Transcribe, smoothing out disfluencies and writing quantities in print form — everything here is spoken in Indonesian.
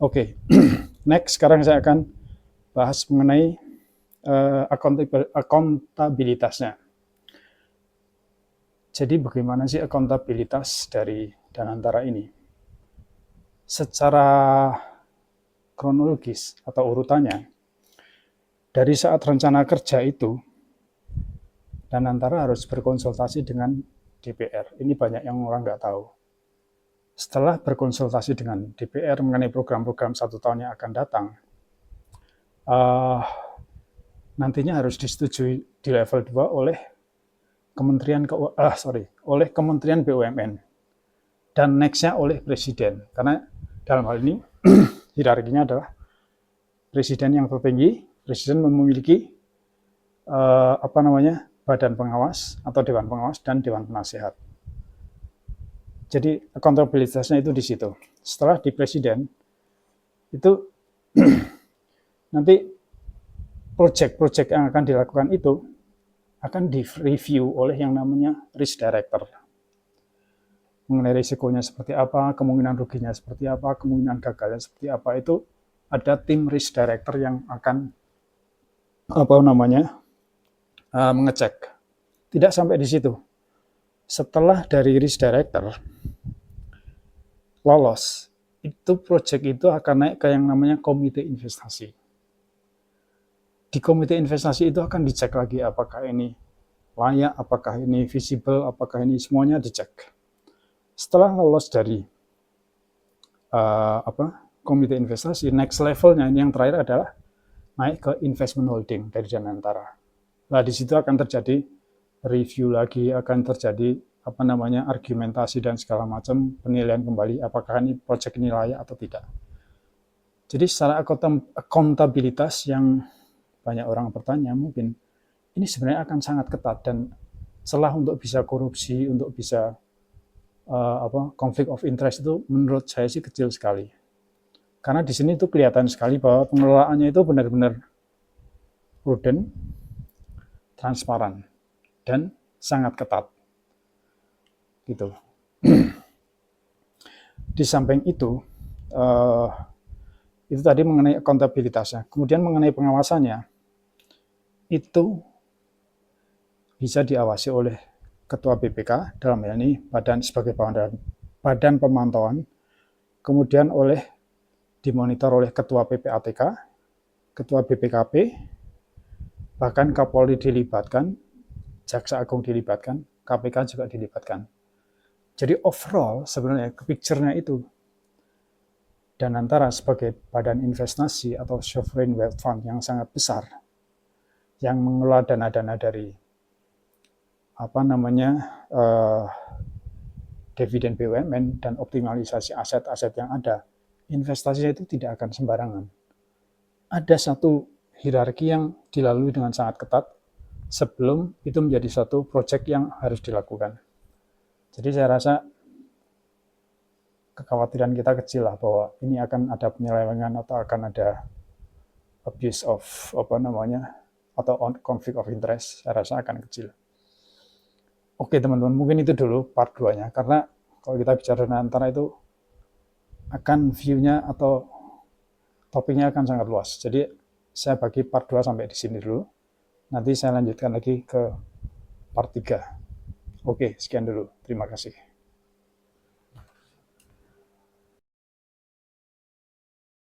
Oke, next sekarang saya akan bahas mengenai akuntabilitasnya. Jadi bagaimana sih akuntabilitas dari Danantara ini? Secara kronologis atau urutannya, dari saat rencana kerja itu, Danantara harus berkonsultasi dengan DPR. Ini banyak yang orang nggak tahu. Setelah berkonsultasi dengan DPR mengenai program-program 1 tahun yang akan datang, uh, nantinya harus disetujui di level 2 oleh oleh Kementerian BUMN dan next-nya oleh Presiden. Karena dalam hal ini hierarkinya adalah Presiden yang tertinggi. Presiden memiliki badan pengawas atau dewan pengawas dan dewan penasehat. Jadi akuntabilitasnya itu di situ. Setelah di Presiden itu nanti proyek-proyek yang akan dilakukan itu akan di-review oleh yang namanya risk director. Mengenai risikonya seperti apa, kemungkinan ruginya seperti apa, kemungkinan gagalnya seperti apa, itu ada tim risk director yang akan mengecek. Tidak sampai di situ. Setelah dari risk director lolos, itu proyek itu akan naik ke yang namanya komite investasi. Di komite investasi itu akan dicek lagi apakah ini layak, apakah ini visible, apakah ini semuanya dicek. Setelah lolos dari komite investasi, next levelnya ini yang terakhir adalah naik ke investment holding dari Danantara. Nah, di situ akan terjadi review lagi, akan terjadi argumentasi dan segala macam, penilaian kembali apakah ini proyek ini layak atau tidak. Jadi secara akuntabilitas yang banyak orang bertanya, mungkin ini sebenarnya akan sangat ketat dan celah untuk bisa korupsi, untuk bisa konflik of interest itu menurut saya sih kecil sekali. Karena di sini itu kelihatan sekali bahwa pengelolaannya itu benar-benar prudent, transparan, dan sangat ketat. Gitu. Di samping itu tadi mengenai akuntabilitasnya. Kemudian mengenai pengawasannya, itu bisa diawasi oleh Ketua BPK, dalam hal ini sebagai badan pemantauan, kemudian dimonitor oleh Ketua PPATK, Ketua BPKP, bahkan Kapolri dilibatkan, Jaksa Agung dilibatkan, KPK juga dilibatkan. Jadi overall sebenarnya picture-nya itu Danantara sebagai badan investasi atau sovereign wealth fund yang sangat besar, yang mengelola dana-dana dari dividen BUMN dan optimalisasi aset-aset yang ada, investasinya itu tidak akan sembarangan. Ada satu hierarki yang dilalui dengan sangat ketat sebelum itu menjadi satu proyek yang harus dilakukan. Jadi saya rasa kekhawatiran kita kecil lah bahwa ini akan ada penyelewengan atau akan ada abuse of atau conflict of interest, saya rasa akan kecil. Oke teman-teman, mungkin itu dulu part 2-nya, karena kalau kita bicara Danantara itu akan view-nya atau topiknya akan sangat luas. Jadi saya bagi part 2 sampai di sini dulu. Nanti saya lanjutkan lagi ke part 3. Oke, sekian dulu. Terima kasih.